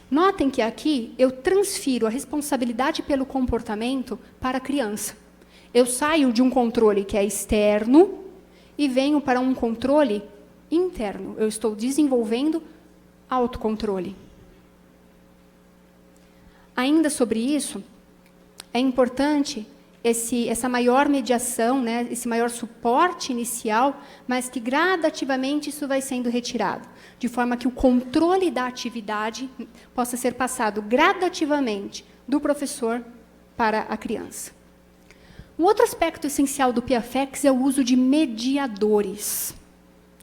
Notem que aqui eu transfiro a responsabilidade pelo comportamento para a criança. Eu saio de um controle que é externo e venho para um controle interno. Eu estou desenvolvendo autocontrole. Ainda sobre isso, é importante essa maior mediação, né, esse maior suporte inicial, mas que gradativamente isso vai sendo retirado, de forma que o controle da atividade possa ser passado gradativamente do professor para a criança. Um outro aspecto essencial do PFX é o uso de mediadores.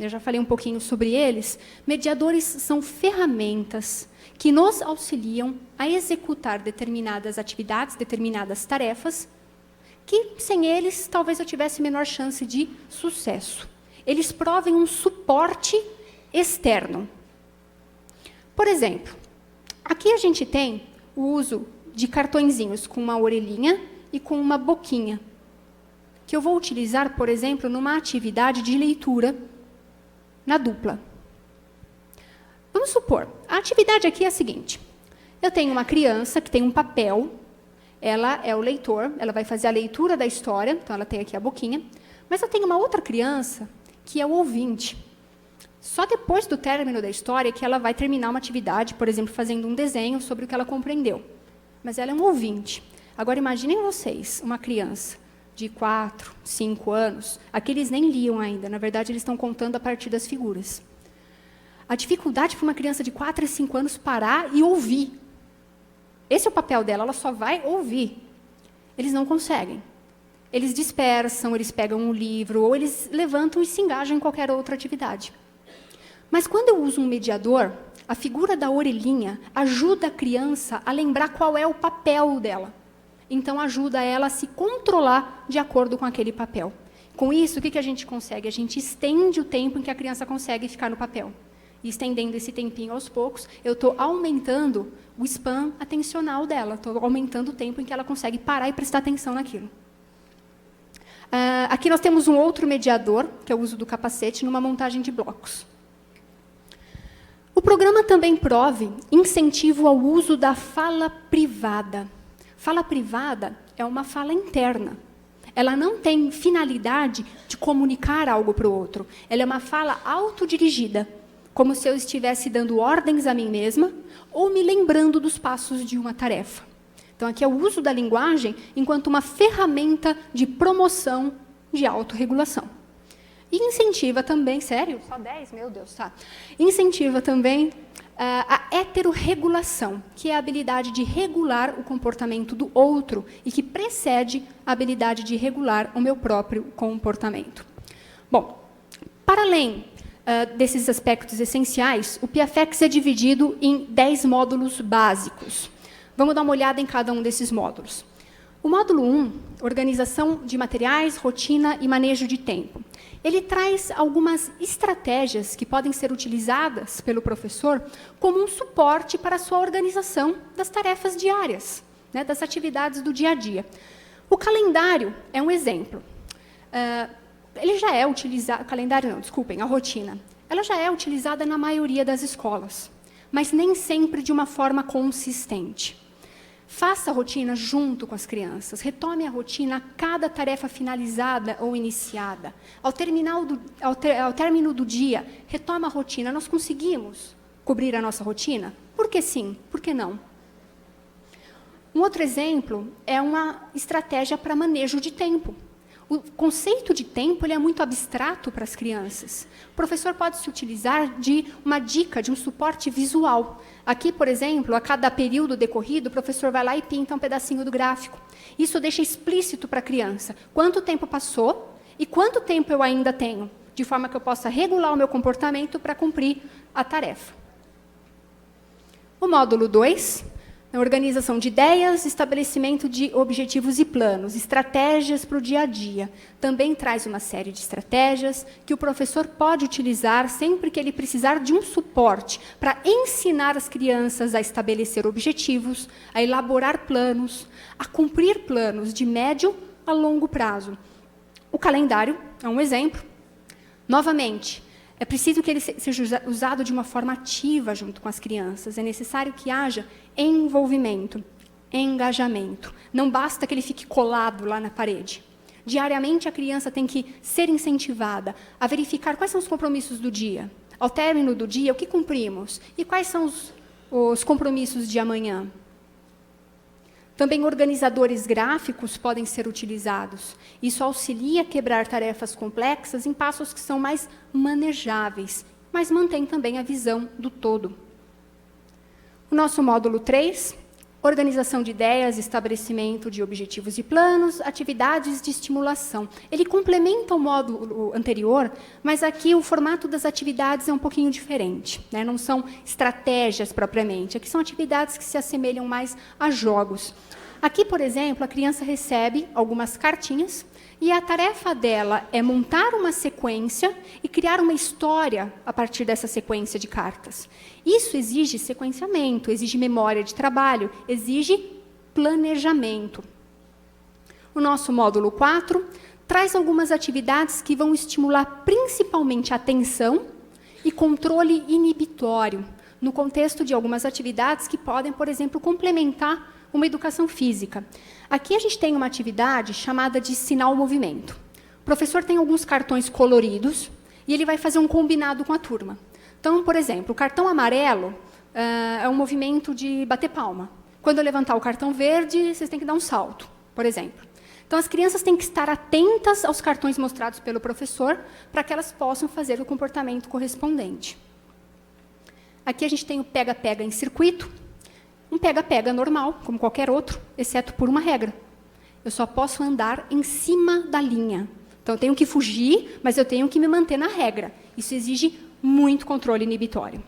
Eu já falei um pouquinho sobre eles. Mediadores são ferramentas que nos auxiliam a executar determinadas atividades, determinadas tarefas, que, sem eles, talvez eu tivesse menor chance de sucesso. Eles provem um suporte externo. Por exemplo, aqui a gente tem o uso de cartõezinhos com uma orelhinha e com uma boquinha, que eu vou utilizar, por exemplo, numa atividade de leitura na dupla. Vamos supor, a atividade aqui é a seguinte. Eu tenho uma criança que tem um papel, ela é o leitor, ela vai fazer a leitura da história, então ela tem aqui a boquinha, mas eu tenho uma outra criança que é o ouvinte. Só depois do término da história que ela vai terminar uma atividade, por exemplo, fazendo um desenho sobre o que ela compreendeu. Mas ela é um ouvinte. Agora, imaginem vocês, uma criança de 4, 5 anos, aqui eles nem liam ainda, na verdade, eles estão contando a partir das figuras. A dificuldade para uma criança de 4 e 5 anos parar e ouvir. Esse é o papel dela, ela só vai ouvir. Eles não conseguem. Eles dispersam, eles pegam um livro, ou eles levantam e se engajam em qualquer outra atividade. Mas quando eu uso um mediador, a figura da orelhinha ajuda a criança a lembrar qual é o papel dela. Então, ajuda ela a se controlar de acordo com aquele papel. Com isso, o que a gente consegue? A gente estende o tempo em que a criança consegue ficar no papel. E estendendo esse tempinho aos poucos, eu estou aumentando o span atencional dela, estou aumentando o tempo em que ela consegue parar e prestar atenção naquilo. Aqui nós temos um outro mediador, que é o uso do capacete, numa montagem de blocos. O programa também prove incentivo ao uso da fala privada. Fala privada é uma fala interna. Ela não tem finalidade de comunicar algo para o outro. Ela é uma fala autodirigida, como se eu estivesse dando ordens a mim mesma ou me lembrando dos passos de uma tarefa. Então, aqui é o uso da linguagem enquanto uma ferramenta de promoção de autorregulação. E incentiva também, sério? Só 10? Meu Deus, tá. Incentiva também a heterorregulação, que é a habilidade de regular o comportamento do outro e que precede a habilidade de regular o meu próprio comportamento. Bom, para além desses aspectos essenciais, o PIAFEX é dividido em 10 módulos básicos. Vamos dar uma olhada em cada um desses módulos. O módulo 1, organização de materiais, rotina e manejo de tempo. Ele traz algumas estratégias que podem ser utilizadas pelo professor como um suporte para a sua organização das tarefas diárias, né, das atividades do dia a dia. O calendário é um exemplo. Ele já é utilizado... Calendário não, desculpem, a rotina. Ela já é utilizada na maioria das escolas, mas nem sempre de uma forma consistente. Faça a rotina junto com as crianças. Retome a rotina a cada tarefa finalizada ou iniciada. Ao término do dia, retoma a rotina. Nós conseguimos cobrir a nossa rotina? Por que sim? Por que não? Um outro exemplo é uma estratégia para manejo de tempo. O conceito de tempo ele é muito abstrato para as crianças. O professor pode se utilizar de uma dica, de um suporte visual. Aqui, por exemplo, a cada período decorrido, o professor vai lá e pinta um pedacinho do gráfico. Isso deixa explícito para a criança quanto tempo passou e quanto tempo eu ainda tenho, de forma que eu possa regular o meu comportamento para cumprir a tarefa. O módulo 2, a organização de ideias, estabelecimento de objetivos e planos, estratégias para o dia a dia. Também traz uma série de estratégias que o professor pode utilizar sempre que ele precisar de um suporte para ensinar as crianças a estabelecer objetivos, a elaborar planos, a cumprir planos de médio a longo prazo. O calendário é um exemplo. Novamente, é preciso que ele seja usado de uma forma ativa junto com as crianças. É necessário que haja envolvimento, engajamento. Não basta que ele fique colado lá na parede. Diariamente, a criança tem que ser incentivada a verificar quais são os compromissos do dia. Ao término do dia, o que cumprimos? E quais são os compromissos de amanhã? Também organizadores gráficos podem ser utilizados. Isso auxilia a quebrar tarefas complexas em passos que são mais manejáveis, mas mantém também a visão do todo. O nosso módulo 3, organização de ideias, estabelecimento de objetivos e planos, atividades de estimulação. Ele complementa o módulo anterior, mas aqui o formato das atividades é um pouquinho diferente, né? Não são estratégias propriamente, aqui são atividades que se assemelham mais a jogos. Aqui, por exemplo, a criança recebe algumas cartinhas e a tarefa dela é montar uma sequência e criar uma história a partir dessa sequência de cartas. Isso exige sequenciamento, exige memória de trabalho, exige planejamento. O nosso módulo 4 traz algumas atividades que vão estimular principalmente a atenção e controle inibitório, no contexto de algumas atividades que podem, por exemplo, complementar uma educação física. Aqui a gente tem uma atividade chamada de sinal-movimento. O professor tem alguns cartões coloridos e ele vai fazer um combinado com a turma. Então, por exemplo, o cartão amarelo é um movimento de bater palma. Quando eu levantar o cartão verde, vocês têm que dar um salto, por exemplo. Então, as crianças têm que estar atentas aos cartões mostrados pelo professor para que elas possam fazer o comportamento correspondente. Aqui a gente tem o pega-pega em circuito. Um pega-pega normal, como qualquer outro, exceto por uma regra. Eu só posso andar em cima da linha. Então, eu tenho que fugir, mas eu tenho que me manter na regra. Isso exige muito controle inibitório.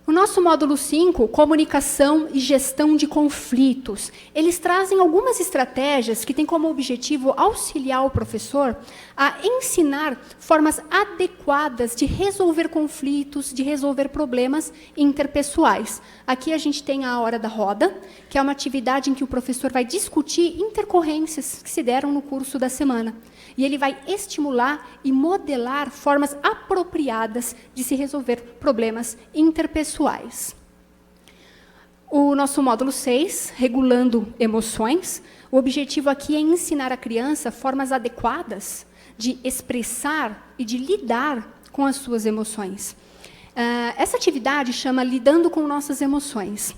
O O nosso módulo 5, comunicação e gestão de conflitos. Eles trazem algumas estratégias que têm como objetivo auxiliar o professor a ensinar formas adequadas de resolver conflitos, de resolver problemas interpessoais. Aqui a gente tem a hora da roda, que é uma atividade em que o professor vai discutir intercorrências que se deram no curso da semana. E ele vai estimular e modelar formas apropriadas de se resolver problemas interpessoais. O nosso módulo 6, regulando emoções, o objetivo aqui é ensinar a criança formas adequadas de expressar e de lidar com as suas emoções. Essa atividade chama Lidando com Nossas Emoções.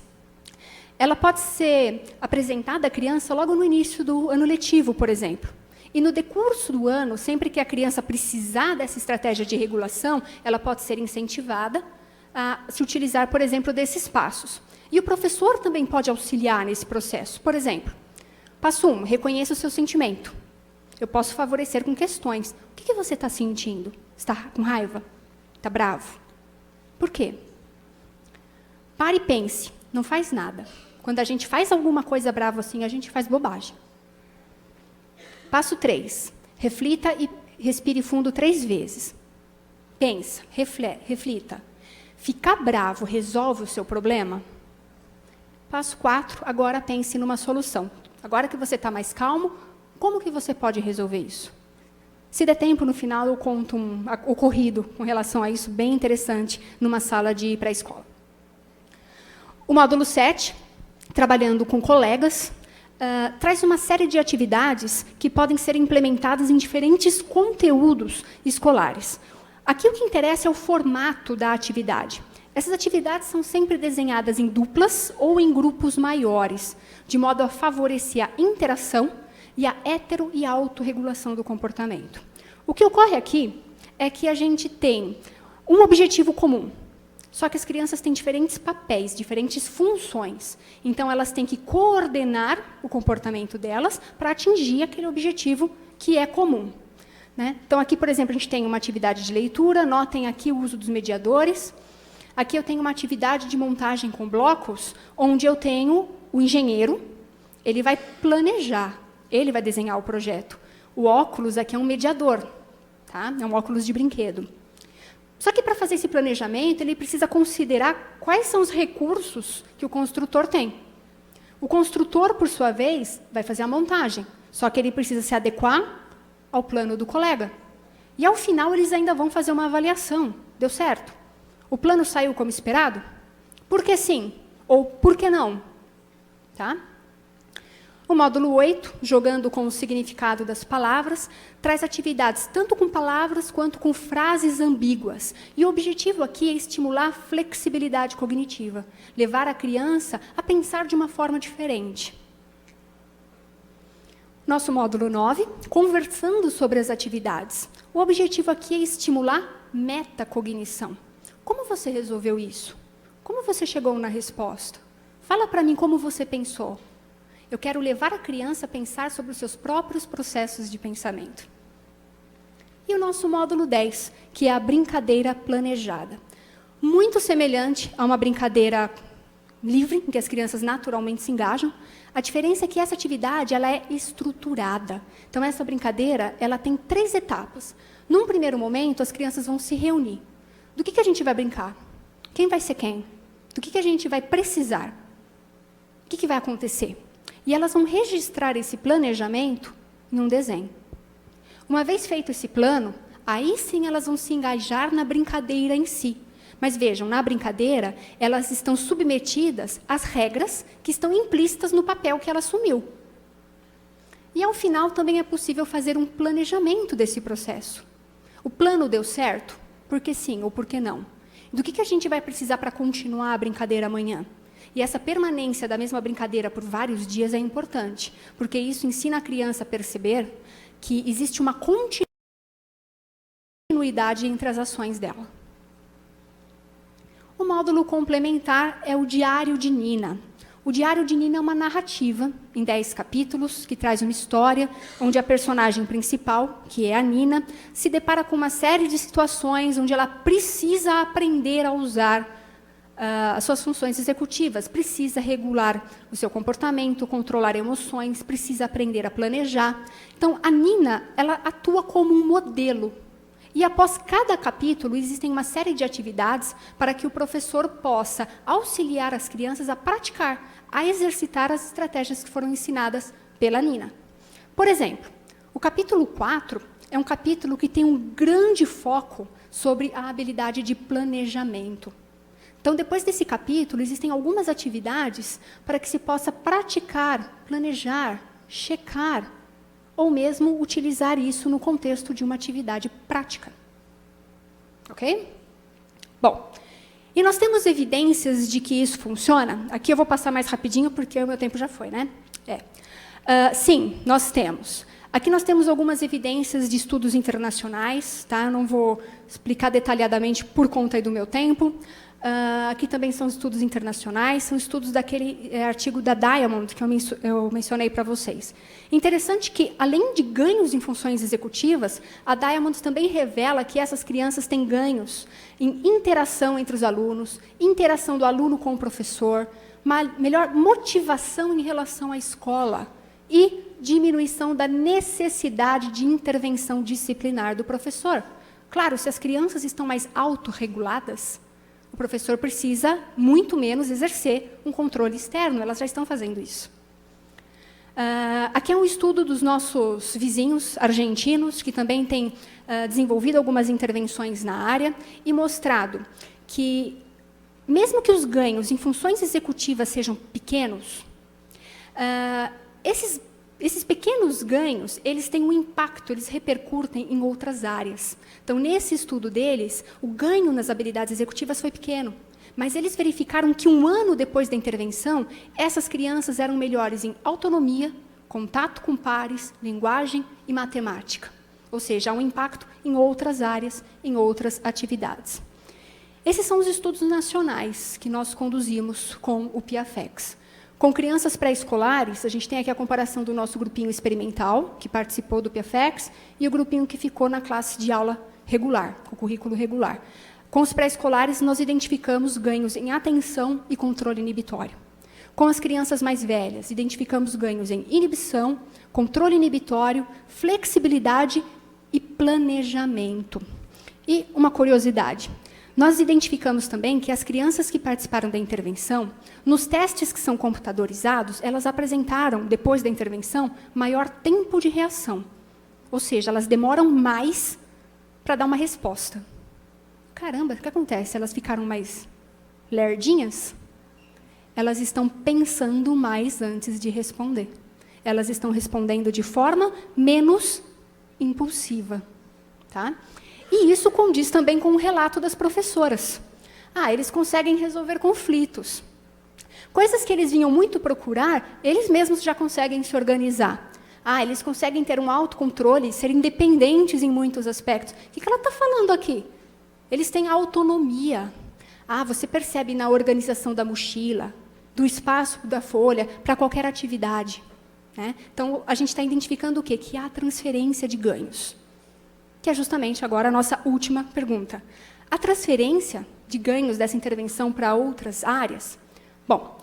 Ela pode ser apresentada à criança logo no início do ano letivo, por exemplo. E no decurso do ano, sempre que a criança precisar dessa estratégia de regulação, ela pode ser incentivada a se utilizar, por exemplo, desses passos. E o professor também pode auxiliar nesse processo. Por exemplo, passo 1, reconheça o seu sentimento. Eu posso favorecer com questões. O que você está sentindo? Está com raiva? Está bravo? Por quê? Pare e pense. Não faz nada. Quando a gente faz alguma coisa brava assim, a gente faz bobagem. Passo 3. Reflita e respire fundo 3 vezes. Pensa, reflita. Ficar bravo resolve o seu problema? Passo 4. Agora pense numa solução. Agora que você está mais calmo, como que você pode resolver isso? Se der tempo, no final eu conto um ocorrido com relação a isso, bem interessante, numa sala de pré-escola. O módulo 7, trabalhando com colegas, traz uma série de atividades que podem ser implementadas em diferentes conteúdos escolares. Aqui o que interessa é o formato da atividade. Essas atividades são sempre desenhadas em duplas ou em grupos maiores, de modo a favorecer a interação e a hetero- e autorregulação do comportamento. O que ocorre aqui é que a gente tem um objetivo comum, só que as crianças têm diferentes papéis, diferentes funções. Então, elas têm que coordenar o comportamento delas para atingir aquele objetivo que é comum. Né? Então, aqui, por exemplo, a gente tem uma atividade de leitura, notem aqui o uso dos mediadores. Aqui eu tenho uma atividade de montagem com blocos, onde eu tenho o engenheiro, ele vai planejar, ele vai desenhar o projeto. O óculos aqui é um mediador, tá? É um óculos de brinquedo. Só que, para fazer esse planejamento, ele precisa considerar quais são os recursos que o construtor tem. O construtor, por sua vez, vai fazer a montagem, só que ele precisa se adequar ao plano do colega. E, ao final, eles ainda vão fazer uma avaliação. Deu certo? O plano saiu como esperado? Por que sim? Ou por que não? Tá? O módulo 8, jogando com o significado das palavras, traz atividades tanto com palavras quanto com frases ambíguas. E o objetivo aqui é estimular a flexibilidade cognitiva, levar a criança a pensar de uma forma diferente. Nosso módulo 9, conversando sobre as atividades. O objetivo aqui é estimular metacognição. Como você resolveu isso? Como você chegou na resposta? Fala para mim como você pensou. Eu quero levar a criança a pensar sobre os seus próprios processos de pensamento. E o nosso módulo 10, que é a brincadeira planejada. Muito semelhante a uma brincadeira livre, em que as crianças naturalmente se engajam. A diferença é que essa atividade ela é estruturada. Então, essa brincadeira ela tem 3 etapas. Num primeiro momento, as crianças vão se reunir. Do que a gente vai brincar? Quem vai ser quem? Do que a gente vai precisar? O que vai acontecer? E elas vão registrar esse planejamento em um desenho. Uma vez feito esse plano, aí sim elas vão se engajar na brincadeira em si. Mas vejam, na brincadeira, elas estão submetidas às regras que estão implícitas no papel que ela assumiu. E, ao final, também é possível fazer um planejamento desse processo. O plano deu certo? Por que sim ou por que não? Do que a gente vai precisar para continuar a brincadeira amanhã? E essa permanência da mesma brincadeira por vários dias é importante, porque isso ensina a criança a perceber que existe uma continuidade entre as ações dela. O módulo complementar é o Diário de Nina. O Diário de Nina é uma narrativa em 10 capítulos, que traz uma história onde a personagem principal, que é a Nina, se depara com uma série de situações onde ela precisa aprender a usar as suas funções executivas, precisa regular o seu comportamento, controlar emoções, precisa aprender a planejar. Então, a Nina, ela atua como um modelo. E após cada capítulo, existem uma série de atividades para que o professor possa auxiliar as crianças a praticar, a exercitar as estratégias que foram ensinadas pela Nina. Por exemplo, o capítulo 4 é um capítulo que tem um grande foco sobre a habilidade de planejamento. Então, depois desse capítulo, existem algumas atividades para que se possa praticar, planejar, checar, ou mesmo utilizar isso no contexto de uma atividade prática. Ok? Bom, e nós temos evidências de que isso funciona? Aqui eu vou passar mais rapidinho, porque o meu tempo já foi, né? Sim, nós temos. Aqui nós temos algumas evidências de estudos internacionais, tá? Eu não vou explicar detalhadamente por conta aí do meu tempo. Aqui também são estudos internacionais, são estudos daquele artigo da Diamond, que eu mencionei para vocês. Interessante que, além de ganhos em funções executivas, a Diamond também revela que essas crianças têm ganhos em interação entre os alunos, interação do aluno com o professor, melhor motivação em relação à escola e diminuição da necessidade de intervenção disciplinar do professor. Claro, se as crianças estão mais autorreguladas, o professor precisa muito menos exercer um controle externo, elas já estão fazendo isso. Aqui é um estudo dos nossos vizinhos argentinos, que também têm desenvolvido algumas intervenções na área e mostrado que, mesmo que os ganhos em funções executivas sejam pequenos, esses pequenos ganhos, eles têm um impacto, eles repercutem em outras áreas. Então, nesse estudo deles, o ganho nas habilidades executivas foi pequeno, mas eles verificaram que 1 ano depois da intervenção, essas crianças eram melhores em autonomia, contato com pares, linguagem e matemática. Ou seja, há um impacto em outras áreas, em outras atividades. Esses são os estudos nacionais que nós conduzimos com o PIAFEX. Com crianças pré-escolares, a gente tem aqui a comparação do nosso grupinho experimental, que participou do PIAFEX, e o grupinho que ficou na classe de aula regular, com o currículo regular. Com os pré-escolares, nós identificamos ganhos em atenção e controle inibitório. Com as crianças mais velhas, identificamos ganhos em inibição, controle inibitório, flexibilidade e planejamento. E uma curiosidade. Nós identificamos também que as crianças que participaram da intervenção, nos testes que são computadorizados, elas apresentaram, depois da intervenção, maior tempo de reação. Ou seja, elas demoram mais para dar uma resposta. Caramba, o que acontece? Elas ficaram mais lerdinhas? Elas estão pensando mais antes de responder. Elas estão respondendo de forma menos impulsiva. Tá? E isso condiz também com o relato das professoras. Eles conseguem resolver conflitos. Coisas que eles vinham muito procurar, eles mesmos já conseguem se organizar. Eles conseguem ter um autocontrole, ser independentes em muitos aspectos. O que ela está falando aqui? Eles têm autonomia. Você percebe na organização da mochila, do espaço da folha, para qualquer atividade. Né? Então, a gente está identificando o quê? Que há transferência de ganhos. Que é justamente agora a nossa última pergunta. A transferência de ganhos dessa intervenção para outras áreas? Bom,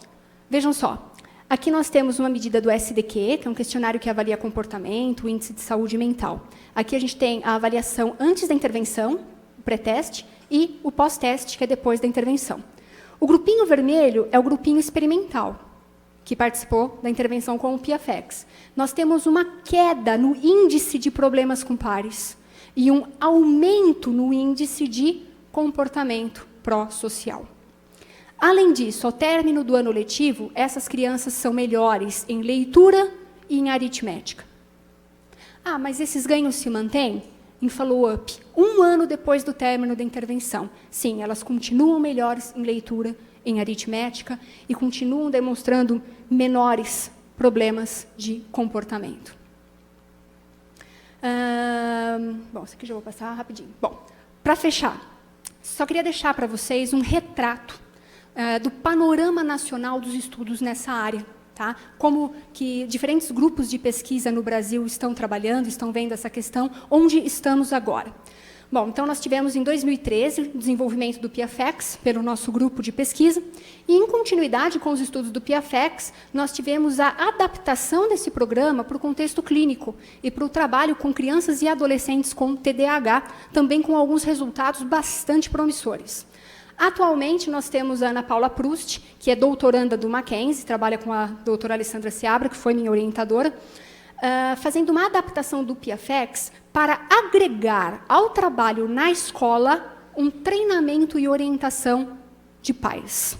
vejam só. Aqui nós temos uma medida do SDQ, que é um questionário que avalia comportamento, índice de saúde mental. Aqui a gente tem a avaliação antes da intervenção, o pré-teste, e o pós-teste, que é depois da intervenção. O grupinho vermelho é o grupinho experimental, que participou da intervenção com o PIAFEX. Nós temos uma queda no índice de problemas com pares e um aumento no índice de comportamento pró-social. Além disso, ao término do ano letivo, essas crianças são melhores em leitura e em aritmética. Mas esses ganhos se mantêm? Em follow-up, 1 ano depois do término da intervenção. Sim, elas continuam melhores em leitura, em aritmética, e continuam demonstrando menores problemas de comportamento. Bom, isso aqui já vou passar rapidinho. Bom, para fechar, só queria deixar para vocês um retrato do panorama nacional dos estudos nessa área. Tá? Como que diferentes grupos de pesquisa no Brasil estão trabalhando, estão vendo essa questão, onde estamos agora. Bom, então nós tivemos em 2013 o desenvolvimento do PIAFEX pelo nosso grupo de pesquisa, e em continuidade com os estudos do PIAFEX, nós tivemos a adaptação desse programa para o contexto clínico e para o trabalho com crianças e adolescentes com TDAH, também com alguns resultados bastante promissores. Atualmente, nós temos a Ana Paula Proust, que é doutoranda do Mackenzie, trabalha com a doutora Alessandra Seabra, que foi minha orientadora, fazendo uma adaptação do PIAFEX para agregar ao trabalho na escola um treinamento e orientação de pais.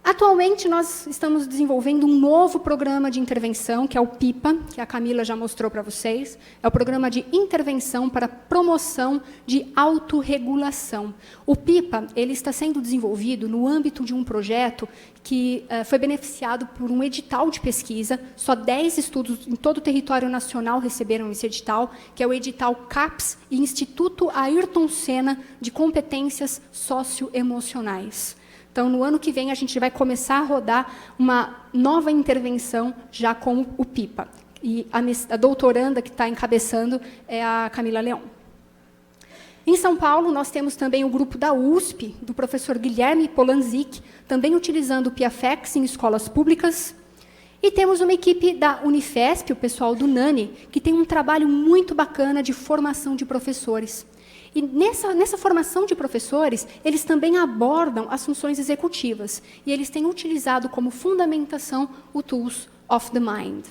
Atualmente, nós estamos desenvolvendo um novo programa de intervenção, que é o PIPA, que a Camila já mostrou para vocês. É o Programa de Intervenção para Promoção de Autorregulação. O PIPA ele está sendo desenvolvido no âmbito de um projeto que foi beneficiado por um edital de pesquisa. Só 10 estudos em todo o território nacional receberam esse edital, que é o edital CAPS e Instituto Ayrton Senna de Competências Socioemocionais. Então, no ano que vem, a gente vai começar a rodar uma nova intervenção já com o PIPA. E a doutoranda que está encabeçando é a Camila Leão. Em São Paulo, nós temos também o grupo da USP, do professor Guilherme Polanzik, também utilizando o PIAFEX em escolas públicas. E temos uma equipe da Unifesp, o pessoal do NANI, que tem um trabalho muito bacana de formação de professores. E nessa formação de professores, eles também abordam as funções executivas. E eles têm utilizado como fundamentação o Tools of the Mind.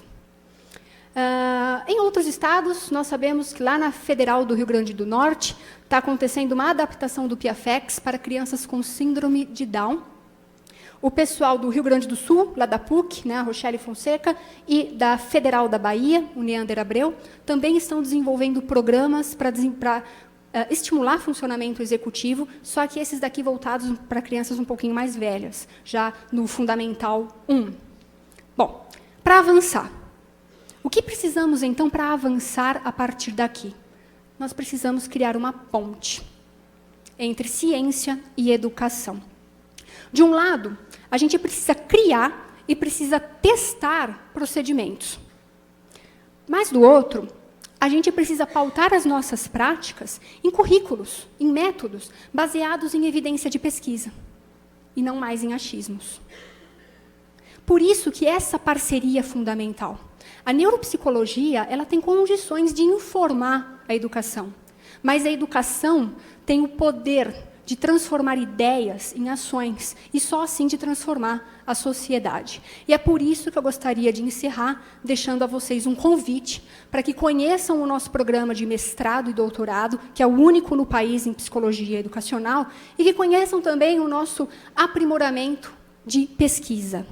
Em outros estados, nós sabemos que lá na Federal do Rio Grande do Norte está acontecendo uma adaptação do PIAFEX para crianças com síndrome de Down. O pessoal do Rio Grande do Sul, lá da PUC, né, a Rochelle Fonseca, e da Federal da Bahia, o Neander Abreu, também estão desenvolvendo programas para estimular funcionamento executivo, só que esses daqui voltados para crianças um pouquinho mais velhas, já no Fundamental 1. Bom, para avançar, o que precisamos, então, para avançar a partir daqui? Nós precisamos criar uma ponte entre ciência e educação. De um lado, a gente precisa criar e precisa testar procedimentos. Mas, do outro, a gente precisa pautar as nossas práticas em currículos, em métodos, baseados em evidência de pesquisa, e não mais em achismos. Por isso que essa parceria é fundamental. A neuropsicologia ela tem condições de informar a educação, mas a educação tem o poder de transformar ideias em ações, e só assim de transformar a sociedade. E é por isso que eu gostaria de encerrar, deixando a vocês um convite para que conheçam o nosso programa de mestrado e doutorado, que é o único no país em psicologia educacional, e que conheçam também o nosso aprimoramento de pesquisa.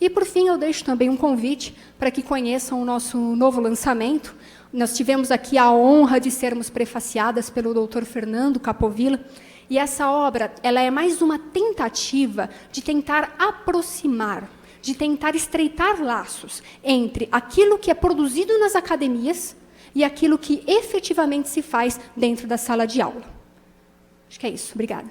E, por fim, eu deixo também um convite para que conheçam o nosso novo lançamento. Nós tivemos aqui a honra de sermos prefaciadas pelo Dr. Fernando Capovilla, e essa obra ela é mais uma tentativa de tentar aproximar, de tentar estreitar laços entre aquilo que é produzido nas academias e aquilo que efetivamente se faz dentro da sala de aula. Acho que é isso. Obrigada.